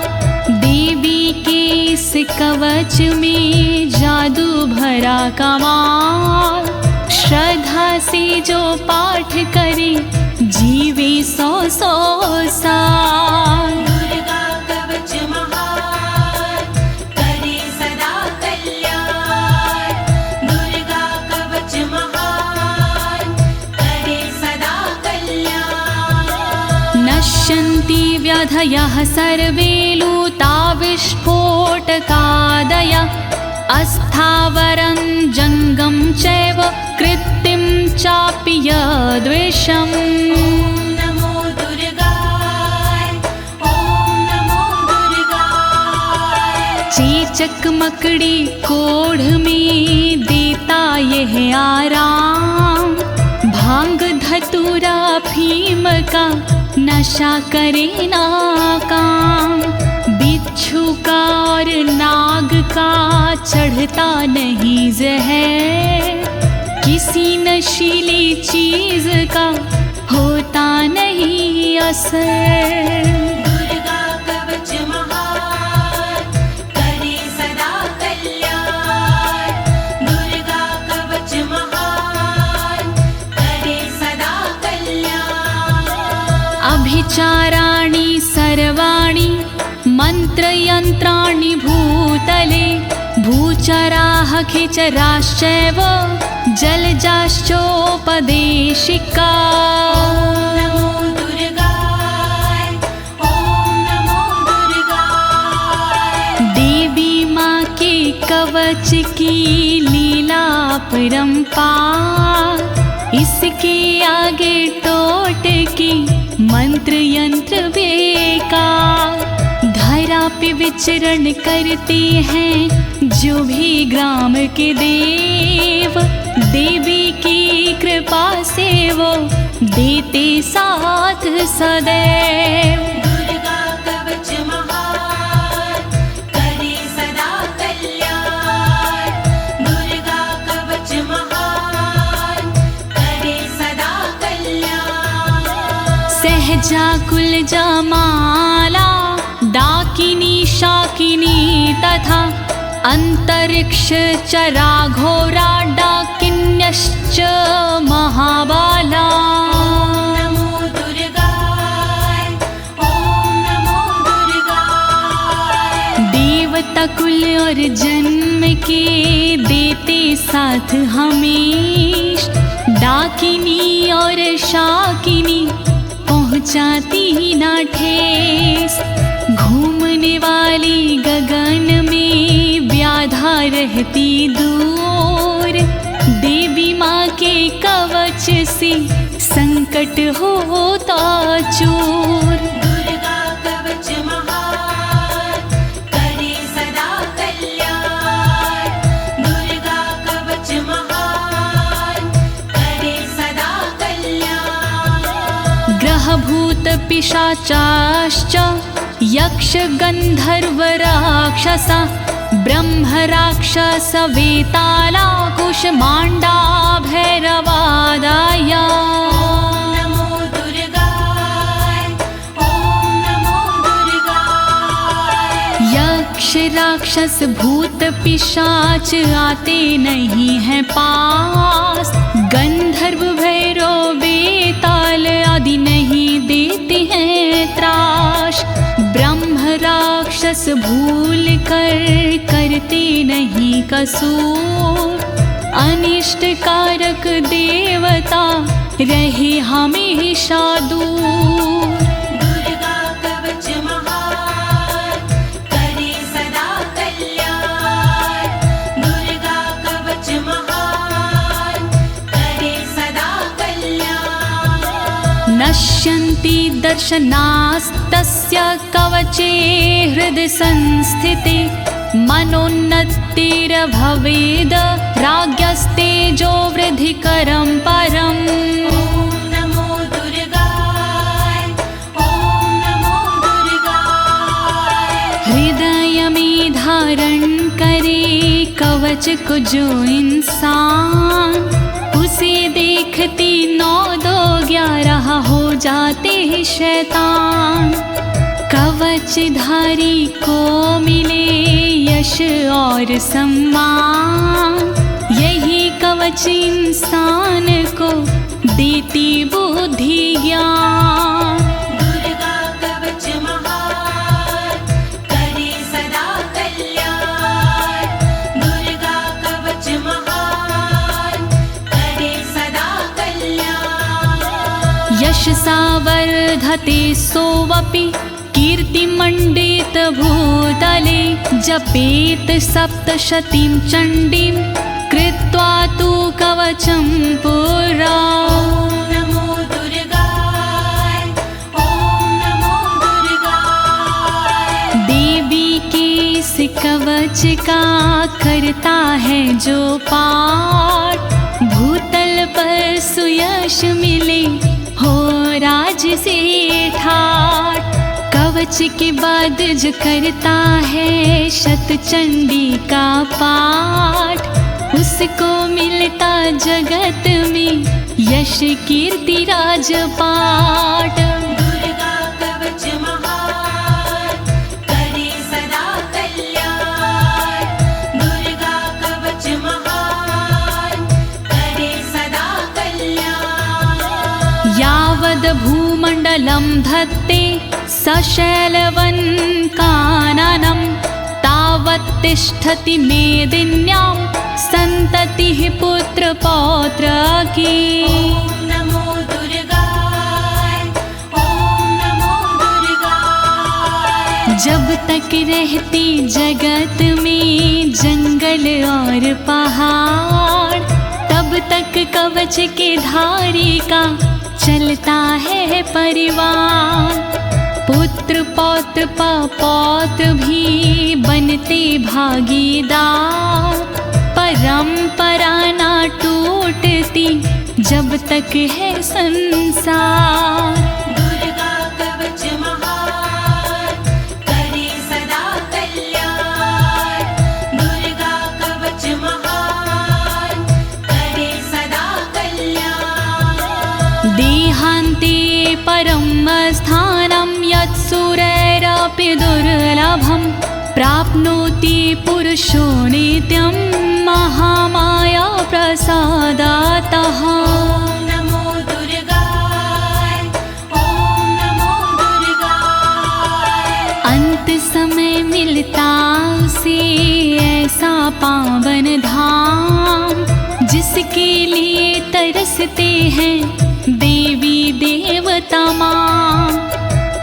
देवी के इस कवच में जादू भरा कमाल। श्रद्धा से जो पाठ करे जीवे 100 साल। दुर्गा कवच महान, करे सदा कल्याण। दुर्गा कवच महान, करे सदा कल्याण। नश्यन्ति व्याधयः सर्वे लूता विस्फोटकादय। अस्थावरं जङ्गं चैव कृत्तिं चापि यद्विषम्। ॐ नमो दुर्गाय, ॐ नमो दुर्गाय। चेचक मकड़ी कोढ़ में देता यह आराम। भांग धतूरा भीम का नशा करे ना काम। बिच्छू का और नाग का चढ़ता नहीं जहर। किसी नशीली चीज का होता नहीं असर। दुर्गा कवच महान, करे सदा कल्याण। दुर्गा कवच महान, करे सदा कल्याण। अभिचाराणि सर्वाणि मंत्रयंत्राणि भूतले। भूचराः खिचराश्चैव जलजाश्चोपदेशिका। नमो दुर्गाय, ॐ नमो दुर्गाय। देवी माँ के कवच की लीला परंपार। इसके आगे टोटके मंत्र यंत्र बेकार। धरा पे विचरण करते हैं जो भी ग्राम के देव। देवी की कृपा से वो देते साथ सदैव। दुर्गा कवच महान, करे सदा कल्याण। दुर्गा कवच महान, करे सदा कल्याण। सहजा कुलजा माला डाकिनी शाकिनी तथा अंतरिक्ष चरा घोरा डाकिन्यश्च महाबाला। नमो दुर्गाय, ॐ नमो दुर्गाय। देवता कुल और जन्म के देते साथ हमेश। डाकिनी और शाकिनी पहुँचाती ना ठेस। घूमने वाली गगन में व्याधा रहती दूर, देवी माँ के कवच से संकट होता चूर। दुर्गा कवच महान करे सदा कल्याण, दुर्गा कवच महान करे सदा कल्याण। ग्रह भूत पिशाचाश्च यक्ष गंधर्व राक्षसा, ब्रह्म राक्षस वेताला कुष्मांडा भैरवादाया। ओम नमो दुर्गाय, ओम नमो दुर्गाय। यक्ष राक्षस भूत पिशाच आते नहीं हैं पास, गंधर्व भैरव बेताल आदि नहीं देते हैं त्रास। ब्रह्म राक्षस भूल कर करते नहीं कसूर, अनिष्ट कारक देवता रहे हमेशा दूर। दुर्गा कवच महान करे सदा कल्याण, दुर्गा कवच महान करे सदा कल्याण। नश्यन्ति दर्शनास्तस्य कवचे हृदि संस्थिते, मनोन्नतिर्भवेद राज्ञस्तेजो वृद्धिकरं परम्। ओम नमो दुर्गाय, ओम नमो दुर्गाय। हृदय में धारण करे कवच को जो इंसान, उसे देखती 9 2 11 हो जाते हैं शैतान। कवचधारी को मिले यश और सम्मान, यही कवच इंसान को देती बुद्धि ज्ञान। दुर्गा कवच महान करे सदा कल्याण, दुर्गा कवच महान करे सदा कल्याण। यशसा वर्धते सोऽपि कीर्तिमण्डित भूतले, जपेत सप्तशतीं चण्डीं कृत्वा तु कवचं पुरा। ओम नमो दुर्गाय, ओम नमो दुर्गाय। देवी के इस कवच का करता है जो पाठ, भूतल पर सुयश मिले हो राज से ठाठ। कवच के बाद जो करता है शतचंडी का पाठ, उसको मिलता जगत में यश कीर्ति राजपाट। दुर्गा कवच महान करे सदा कल्याण, दुर्गा कवच महान करे सदा कल्याण। यावद् भूमण्डलं धत्ते सशैलवन् काननं, तावत् तिष्ठति मेदिन्यां सन्ततिः पुत्र पौत्र की। ओम नमो दुर्गाय, ओम नमो दुर्गाय। जब तक रहती जगत में जंगल और पहाड़, तब तक कवच के धारी का चलता है परिवार। पुत्र पौत्र पौत्र भी बनते भागीदार, परंपरा ना टूटती जब तक है संसार। दुर्गा कवच महान करे सदा कल्याण, दुर्गा कवच महान करे सदा कल्याण। देहान्ते परं स्थानं यत्सुरैरपि दुर्लभं, प्राप्नोति पुरुषो नित्यं महामाया प्रसादातः। ओम नमो दुर्गाय, ओम नमो दुर्गाय। अंत समय मिलता उसे ऐसा पावन धाम, जिसके लिए तरसते हैं देवी देवता माँ।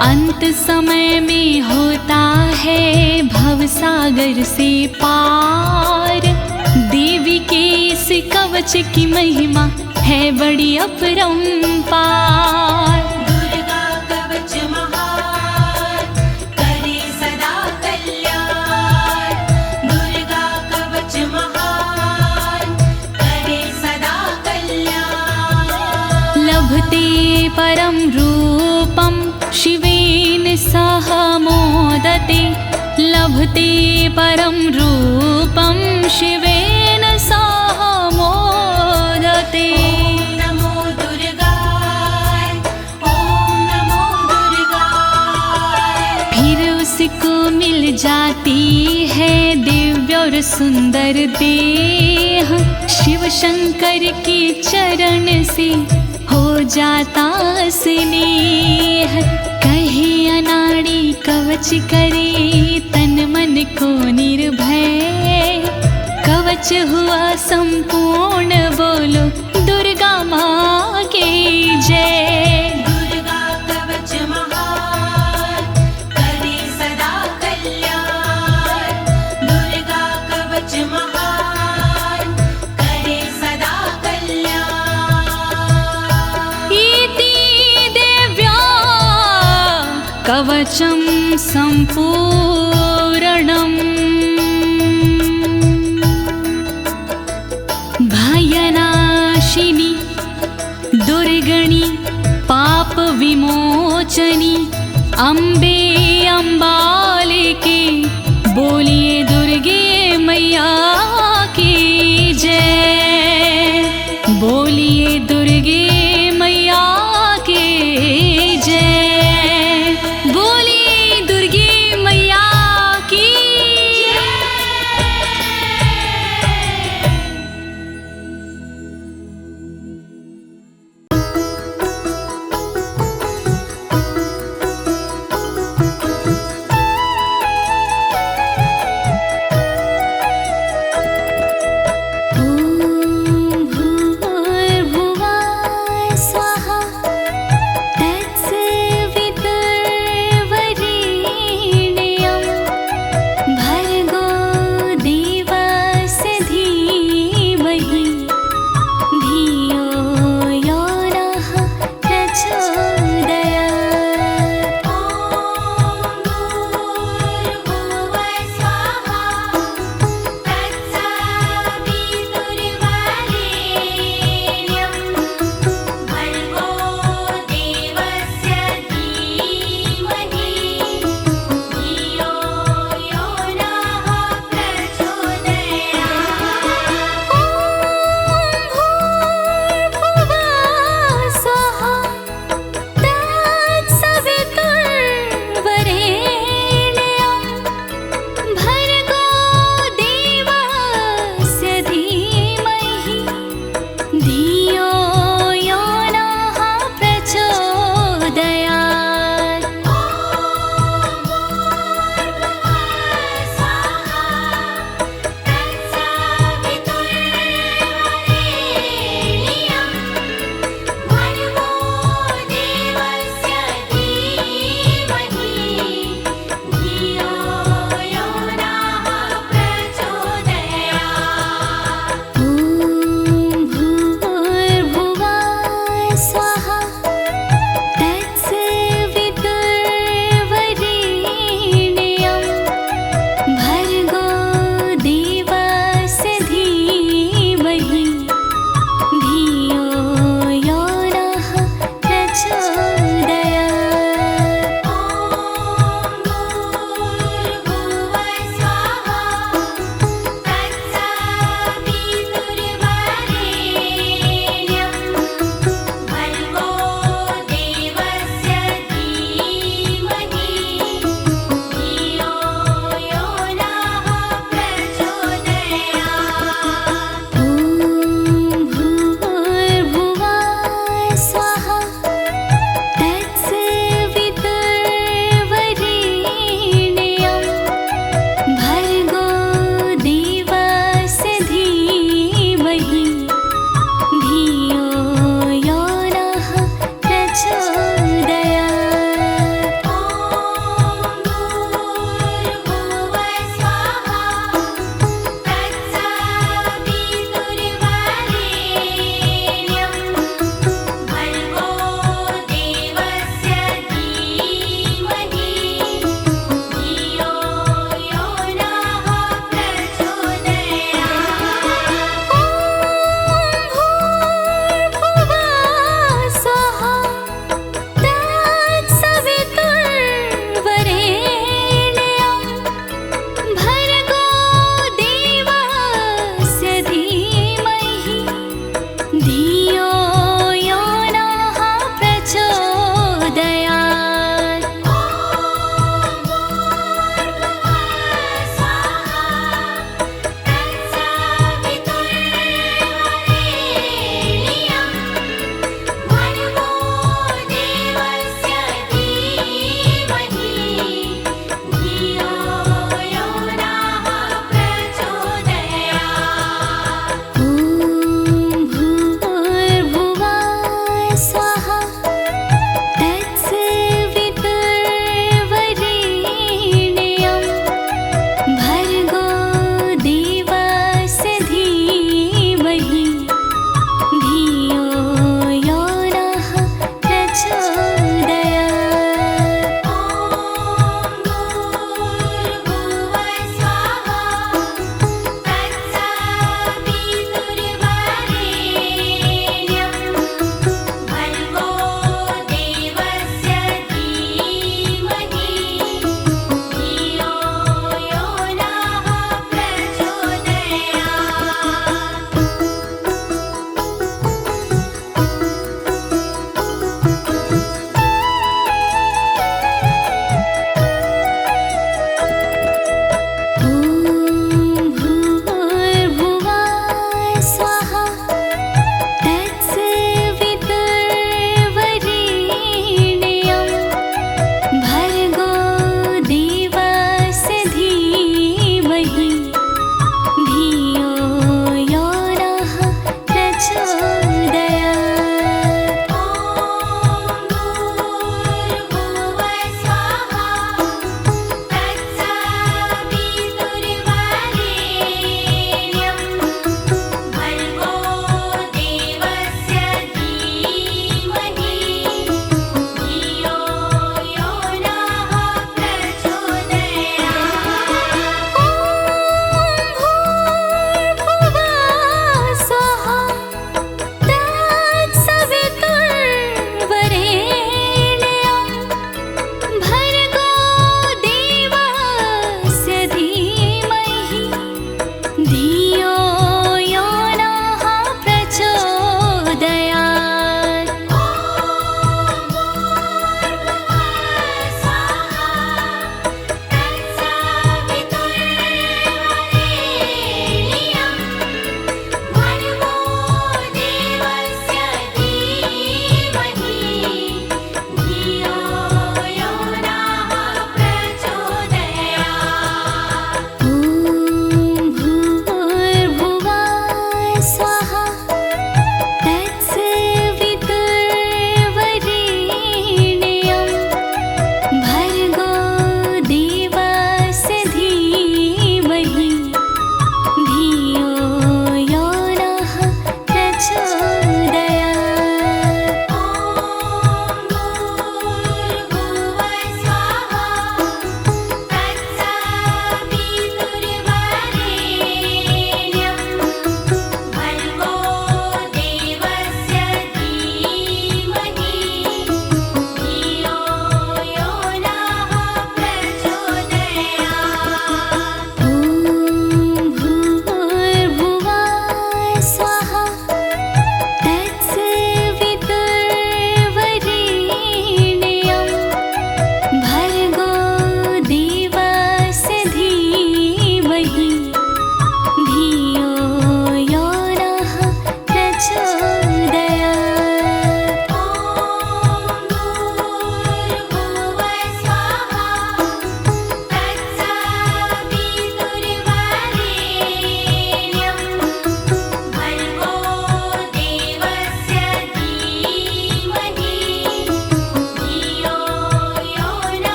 अंत समय में होता है भवसागर से पार। देवी के इस कवच की महिमा है बड़ी अपरंपार। दुर्गा कवच महान करे सदा कल्याण। दुर्गा कवच महान करे सदा कल्याण। लभते परम रूपम शिवेन सह मोदते। लभते परम रूपम शिवेन सह मोदते। ओम नमो दुर्गाय। ओम नमो दुर्गाय। फिर उसको मिल जाती है दिव्य और सुंदर देह। शिव शंकर के चरण से हो जाता स्नेह। कहे अनाड़ी कवच करे तन मन को निर्भय। कवच हुआ संपूर्ण बोलो दुर्गा माँ की जय। दुर्गा कवच महान करे सदा कल्याण। दुर्गा कवच महान करे सदा कल्याण। इति देव्या कवचं सम्पूर्णम्। भयनाशिनी दुर्गणि पाप विमोचनी अम्बे अम्बालिके। बोलिए दुर्गे मैया की जय। बोलिए